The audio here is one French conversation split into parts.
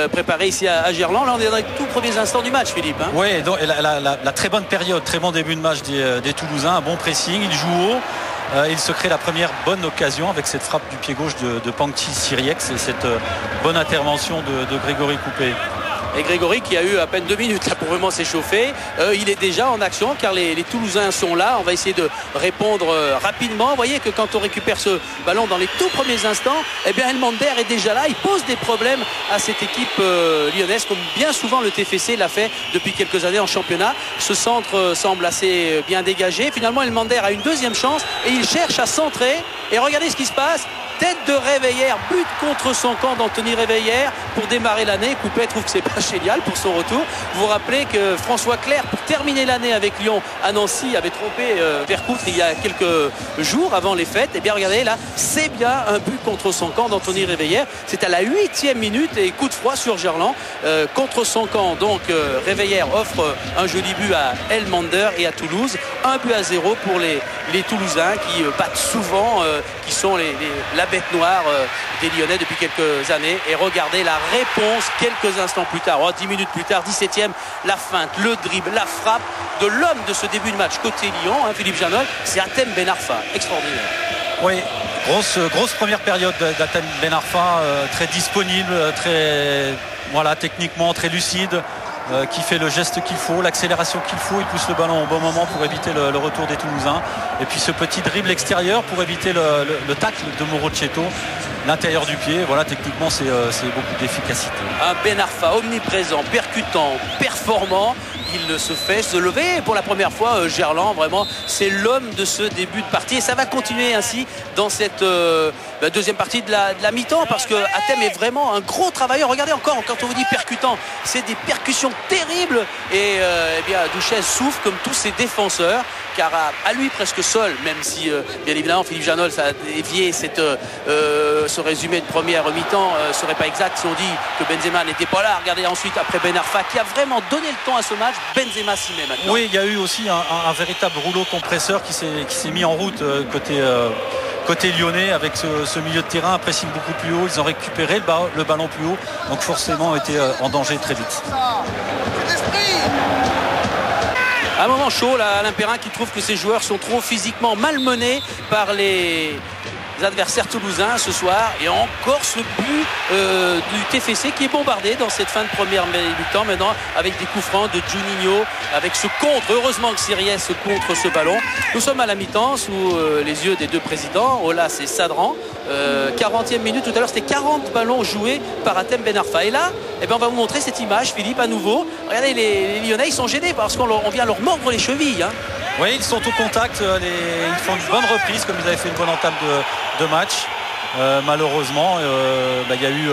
préparé ici à Gerland. Là on est dans les tout premiers instants du match, Philippe, hein. Oui, et la très bonne période, très bon début de match des Toulousains, un bon pressing, ils jouent haut. Il se crée la première bonne occasion avec cette frappe du pied gauche de Pankti Siriex et cette bonne intervention de Grégory Coupé. Et Grégory qui a eu à peine 2 minutes là pour vraiment s'échauffer, il est déjà en action car les Toulousains sont là. On va essayer de répondre rapidement. Vous voyez que quand on récupère ce ballon dans les tout premiers instants, eh bien Elmander est déjà là. Il pose des problèmes à cette équipe lyonnaise comme bien souvent le TFC l'a fait depuis quelques années en championnat. Ce centre semble assez bien dégagé. Finalement Elmander a une deuxième chance et il cherche à centrer. Et regardez ce qui se passe. Tête de Réveillère, but contre son camp d'Anthony Réveillère pour démarrer l'année. Coupet trouve que c'est pas génial pour son retour. Vous vous rappelez que François Clerc, pour terminer l'année avec Lyon à Nancy, avait trompé Vercouttre il y a quelques jours avant les fêtes. Et bien regardez là, c'est bien un but contre son camp d'Anthony Réveillère. C'est à la 8e minute et coup de froid sur Gerland. Contre son camp, donc Réveillère offre un joli but à Elmander et à Toulouse. 1-0 pour les Toulousains qui battent souvent, qui sont la bête noire des Lyonnais depuis quelques années. Et regardez la réponse quelques instants plus tard, 10 minutes plus tard, 17e, la feinte, le dribble, la frappe de l'homme de ce début de match côté Lyon, hein, Philippe Janol, c'est Hatem Ben Arfa, extraordinaire. Oui, grosse première période d'Hatem Ben Arfa, très disponible, très techniquement très lucide. Qui fait le geste qu'il faut, l'accélération qu'il faut, il pousse le ballon au bon moment pour éviter le retour des Toulousains. Et puis ce petit dribble extérieur pour éviter le tacle de Morochetto, l'intérieur du pied. Voilà, techniquement c'est beaucoup d'efficacité. Un Ben Arfa omniprésent, percutant, performant. Il se fait se lever pour la première fois. Gerland, vraiment, c'est l'homme de ce début de partie. Et ça va continuer ainsi dans cette deuxième partie de la mi-temps parce que Hatem est vraiment un gros travailleur. Regardez encore, quand on vous dit percutant, c'est des percussions terribles. Et bien, Douchez souffre comme tous ses défenseurs. Car à lui presque seul, même si bien évidemment Philippe Janol ça a dévié ce résumé de première mi-temps serait pas exact si on dit que Benzema n'était pas là. Regardez ensuite après Ben Arfa qui a vraiment donné le temps à ce match. Benzema s'y met maintenant. Oui, il y a eu aussi un véritable rouleau compresseur qui s'est mis en route côté lyonnais avec ce milieu de terrain, un pressing beaucoup plus haut. Ils ont récupéré le ballon plus haut, donc forcément été en danger très vite. Un moment chaud là, Alain Perrin qui trouve que ses joueurs sont trop physiquement malmenés par les adversaires toulousains ce soir. Et encore ce but du TFC qui est bombardé dans cette fin de première mi-temps maintenant avec des coups francs de Juninho, avec ce contre. Heureusement que Siriès contre ce ballon. Nous sommes à la mi-temps sous les yeux des deux présidents, Olas et Sadran. 40e minute, tout à l'heure c'était 40 ballons joués par Hatem Ben Arfa. Et là, on va vous montrer cette image, Philippe, à nouveau. Regardez, les Lyonnais ils sont gênés parce qu'on vient leur mordre les chevilles, hein. Oui, ils sont au contact, ils font une bonne reprise comme ils avaient fait une bonne entame de match. Malheureusement, il y a eu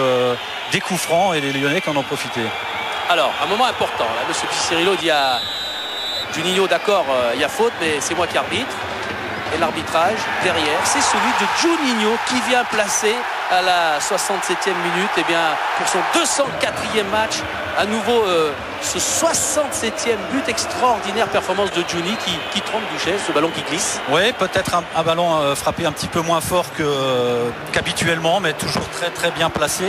des coups francs et les Lyonnais qui en ont profité. Alors, un moment important, là, M. Cirillo dit à Juninho, d'accord, il y a faute, mais c'est moi qui arbitre. Et l'arbitrage derrière, c'est celui de Juninho qui vient placer à la 67e minute pour son 204e match. À nouveau ce 67e but, extraordinaire performance de Juni qui trompe Douchet, ce ballon qui glisse. Oui, peut-être un ballon frappé un petit peu moins fort qu'habituellement, mais toujours très très bien placé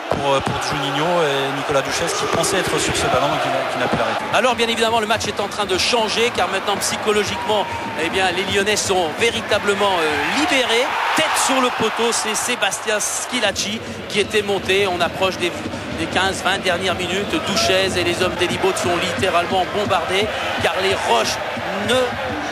pour Juninho et Nicolas Duchesne qui pensait être sur ce ballon et qui n'a pu l'arrêter. Alors bien évidemment le match est en train de changer car maintenant psychologiquement les Lyonnais sont véritablement libérés. Tête sur le poteau, c'est Sébastien Schilacci qui était monté. On approche des 15-20 dernières minutes. Duchesne et les hommes d'Elibot sont littéralement bombardés car les roches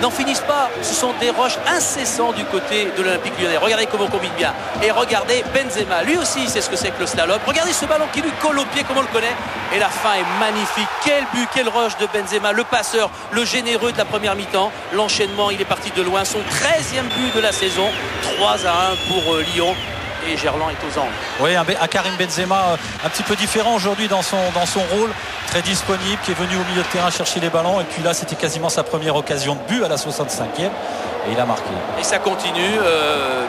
n'en finissent pas. Ce sont des roches incessants du côté de l'Olympique Lyonnais. Regardez comment on combine bien. Et regardez Benzema. Lui aussi, il sait ce que c'est que le slalom. Regardez ce ballon qui lui colle au pied comme on le connaît. Et la fin est magnifique. Quel but, quelle rush de Benzema. Le passeur, le généreux de la première mi-temps. L'enchaînement, il est parti de loin. Son 13e but de la saison. 3-1 pour Lyon. Et Gerland est aux angles. Oui, un Karim Benzema un petit peu différent aujourd'hui dans son rôle, très disponible, qui est venu au milieu de terrain chercher les ballons. Et puis là, c'était quasiment sa première occasion de but à la 65e. Et il a marqué. Et ça continue.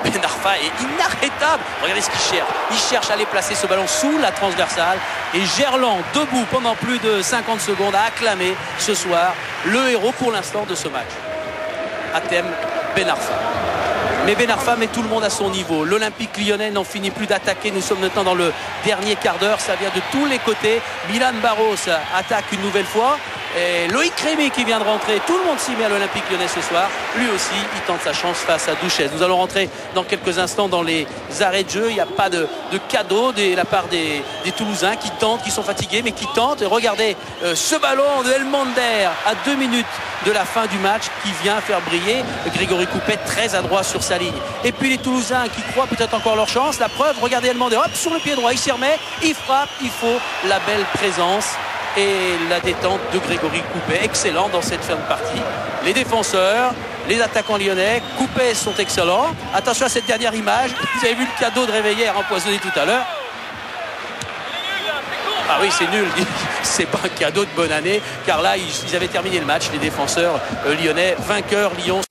Ben Arfa est inarrêtable. Regardez ce qu'il cherche. Il cherche à aller placer ce ballon sous la transversale. Et Gerland, debout pendant plus de 50 secondes, a acclamé ce soir le héros pour l'instant de ce match. Hatem Ben Arfa. Mais Ben Arfa met tout le monde à son niveau. L'Olympique lyonnais n'en finit plus d'attaquer. Nous sommes maintenant dans le dernier quart d'heure. Ça vient de tous les côtés. Milan Barros attaque une nouvelle fois. Et Loïc Rémy qui vient de rentrer. Tout le monde s'y met à l'Olympique lyonnais ce soir. Lui aussi, il tente sa chance face à Douchez. Nous allons rentrer dans quelques instants dans les arrêts de jeu. Il n'y a pas de cadeau de la part des Toulousains qui tentent, qui sont fatigués, mais qui tentent. Et regardez ce ballon de Elmander à 2 minutes de la fin du match qui vient faire briller Grégory Coupet, très adroit sur sa ligne. Et puis les Toulousains qui croient peut-être encore leur chance. La preuve, regardez Elmander, hop, sur le pied droit, il s'y remet, il frappe, il faut la belle présence et la détente de Grégory Coupet, excellent dans cette fin de partie. Les défenseurs, les attaquants lyonnais, Coupet sont excellents. Attention à cette dernière image, vous avez vu le cadeau de Réveillère empoisonné tout à l'heure. Ah oui, c'est nul, c'est pas un cadeau de bonne année, car là ils avaient terminé le match, les défenseurs lyonnais, vainqueurs Lyon.